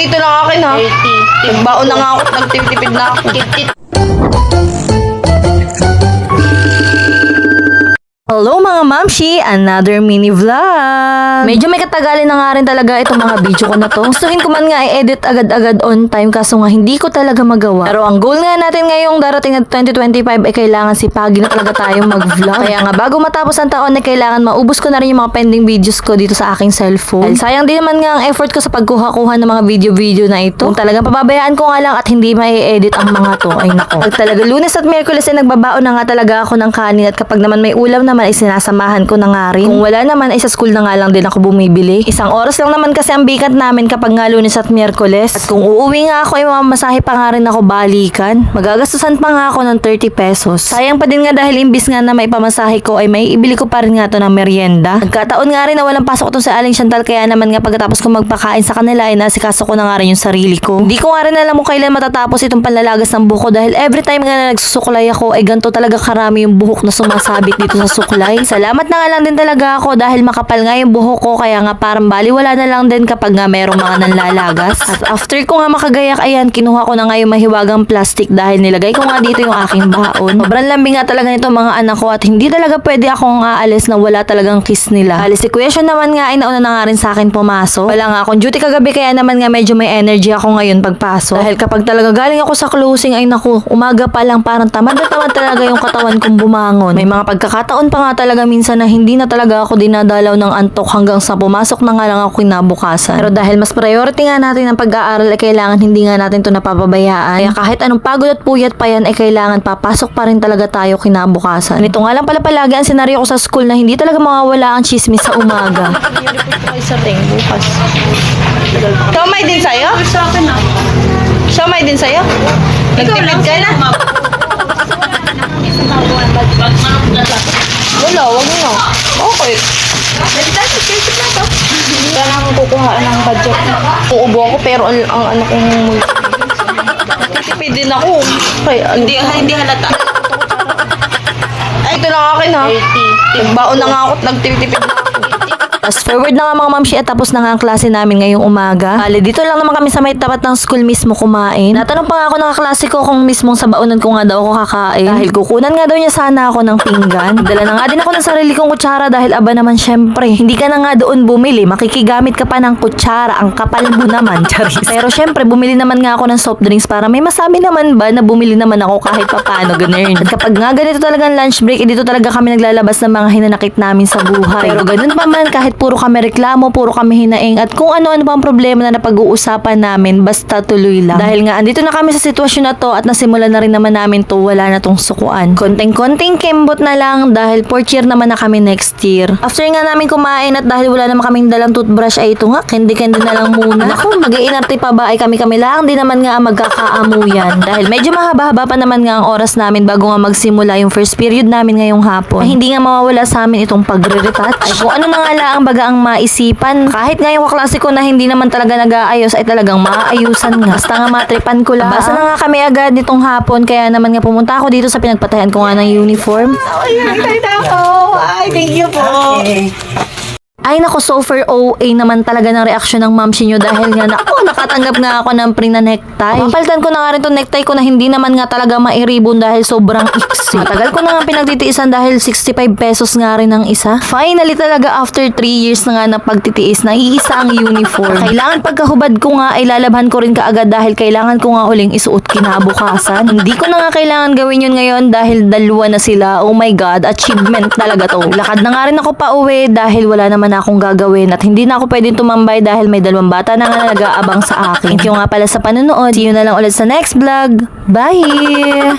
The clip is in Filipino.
ito lang akin ha. 30. Nagbaon na nga ako. Nagtipid na ako. Hello mga mamshi! Another mini vlog! Medyo may katagalan na nga rin talaga itong mga video ko na to. Gustuhin ko man nga i-edit agad-agad on time kaso nga hindi ko talaga magawa. Pero ang goal nga natin ngayong darating na 2025 ay kailangan sipagin na talaga tayong mag-vlog. Kaya nga bago matapos ang taon ay kailangan maubos ko na rin yung mga pending videos ko dito sa aking cellphone. Dahil sayang din naman nga ang effort ko sa pagkuha-kuha ng mga video na ito. Kung talagang pababayaan ko nga lang at hindi mai-edit ang mga to, ay nako. Pag talaga Lunes at Miyerkules ay nagbabaon na nga talaga ako ng kanin at kapag naman may ulam naman ay sinasamahan ko na nga rin. Kung wala naman ay sa school na nga lang din ako bumibili. Isang oras lang naman kasi ang bikat namin kapag nga Lunes at Miyerkules. At kung uuwi nga ako ay mamasahe pa nga rin ako balikan. Magagastusan pa nga ako ng 30 pesos. Sayang pa din nga dahil imbis nga na may pamasahe ko ay may ibili ko pa rin nga to ng merienda. Nagkataon nga rin na walang pasok to sa Aling Chantal kaya naman nga pagkatapos ko magpakain sa kanila ay nasikaso ko na nga rin yung sarili ko. Hindi ko nga rin alam kung kailan matatapos itong panlalagas ng buhok ko dahil every time nga na nagsusuklay ako ay ganito talaga karami yung buhok na sumasabit dito sa suklay. Salamat na nga lang din talaga ako dahil makapal nga yung buhok ko kaya nga parang baliwala na lang din kapag nga merong mga nanlalagas. At after ko nga makagayak ayan, kinuha ko na nga yung mahiwagang plastic dahil nilagay ko nga dito yung aking baon. Sobrang lambing nga talaga nito mga anak ko at hindi talaga pwede akong aalis na wala talagang kiss nila. Alis si Kuya Sean naman nga ay nauna na nga rin sa akin pumasok. Wala nga akong duty kagabi kaya naman nga medyo may energy ako ngayon pagpasok. Dahil kapag talaga galing ako sa closing ay naku, umaga pa lang parang tamad na tamad talaga yung katawan kong bumangon. May mga pagkakataon pa nga talaga minsan na hindi na talaga ako dinadalaw ng antok hanggang sa pumasok na nga lang ako kinabukasan. Pero dahil mas priority nga natin ang pag-aaral ay kailangan hindi nga natin to napapabayaan. Kaya kahit anong pagod at puyat pa yan ay kailangan papasok pa rin talaga tayo kinabukasan. Ito nga lang pala palagi ang senaryo ko sa school na hindi talaga mawawala ang chismis sa umaga. Sa bukas. Siomay din sa'yo? Sa akin na. Siomay din sa'yo? Nagtipid ka na? Wala, wag mo. Okay. Hindi na akong kukuhaan ng budget. Uubo ako pero ang ano kong tipid din ako. Hindi halata. Ay, ito lang akin ha. 30. Nagbaon na nga ako at nagtipid na ako. Fast forward na nga mga mamshi at tapos na nga ang klase namin ngayong umaga. Bale, dito lang naman kami sa may tapat ng school mismo kumain. Natanong pa nga ako ng kaklase ko kung mismong sa baunan ko nga daw ako kakain. Dahil kukunan nga daw niya sana ako ng pinggan. Dala na nga din ako ng sarili kong kutsara dahil aba naman syempre. Hindi ka na nga doon bumili. Makikigamit ka pa ng kutsara. Ang kapal mo naman, charis. Pero syempre, bumili naman nga ako ng soft drinks para may masabi naman ba na bumili naman ako kahit papano, ganun. At kapag nga ganito talagang lunch break, dito talaga kami naglalabas ng mga hinanakit namin sa buhay. Pero ganun pa man, kahit puro kami reklamo, puro kami hinaing at kung ano-ano pang problema na napag-uusapan namin, basta tuloy lang. Dahil nga andito na kami sa sitwasyon na to at nasimulan na rin naman namin to, wala na tong sukuan. Konting-konting kembot na lang dahil 4th year naman na kami next year. After nga namin kumain at dahil wala naman kaming dalang toothbrush ay ito nga, candy-candy na lang muna. Naku, mag-iinarte pa ba ay kami lang, di naman nga magkakaamuyan. Dahil medyo mahaba-haba pa naman nga ang oras namin bago nga magsimula yung first period namin ngayong hapon. Ay hindi nga mawawala sa amin itong pagre-retouch. Ay kung ano na nga lang baga ang maisipan. Kahit nga yung kaklase ko na hindi naman talaga nag-aayos ay talagang maaayusan nga. Basta nga matripan ko lang. Basta na nga kami agad nitong hapon kaya naman nga pumunta ako dito sa pinagpatayan ko nga ng uniform. Ay, thank you po. Okay. Ay nako, so far OA naman talaga ng reaksyon ng mamshi nyo dahil nga nakatanggap nga ako ng free na necktie. Papalitan ko na nga rin itong necktie ko na hindi naman nga talaga mairibon dahil sobrang iksi. Matagal ko na nga pinagtitiisan dahil 65 pesos nga rin ang isa. Finally talaga after 3 years na nga ng pagtitiis na iisa ang uniform. Kailangan pagkahubad ko nga ay lalabhan ko rin kaagad dahil kailangan ko nga uling isuot kinabukasan. Hindi ko na nga kailangan gawin yun ngayon dahil dalawa na sila. Oh my God, achievement talaga to. Lakad na nga rin ako pa uwi dahil wala naman akong gagawin at hindi na ako pwedeng tumambay dahil may 2 bata na nga nag-aabang sa akin. Thank you nga pala sa panonood. See you na lang ulit sa next vlog. Bye!